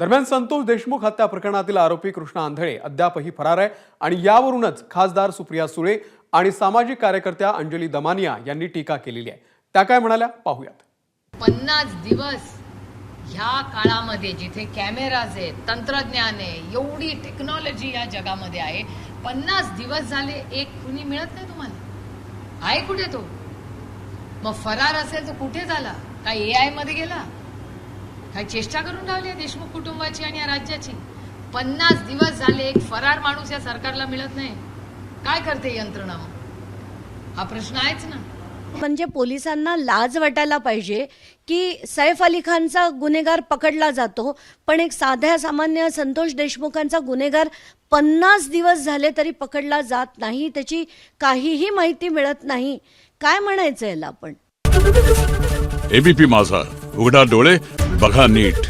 दरम्यान संतोष देशमुख हत्या प्रकरणातील आरोपी कृष्णा आंधळे अद्यापही फरार आहे आणि यावरूनच खासदार सुप्रिया सुळे आणि सामाजिक कार्यकर्त्या अंजली दमानिया यांनी टीका केलेली आहे। त्या काय म्हणाल्या पाहूयात। 50 दिवस ह्या काळामध्ये जिथे कॅमेराज आहेत, तंत्रज्ञान आहे, एवढी टेक्नॉलॉजी या जगामध्ये आहे, 50 दिवस झाले एक कुणी मिळत नाही तुम्हाला। आहे कुठे तो? मग फरार असेल तर कुठे झाला? काय AI मध्ये गेला? काय चेष्टा करून राहिली देशमुख कुटुंबाची आणि या राज्याची? 50 दिवस झाले एक फरार माणूस या सरकारला मिळत नाही। काय करते यंत्रणा? हा प्रश्न आहेच ना। म्हणजे पोलिसांना लाज वाटायला पाहिजे की सैफ अली खानचा गुन्हेगार पकडला जातो, पण एक साध्या सामान्य संतोष देशमुखांचा गुन्हेगार 50 दिवस झाले तरी पकडला जात नाही, त्याची काहीही माहिती मिळत नाही। काय म्हणायचं याला आपण? एबीपी माझा, उघडा डोळे बघा नीट।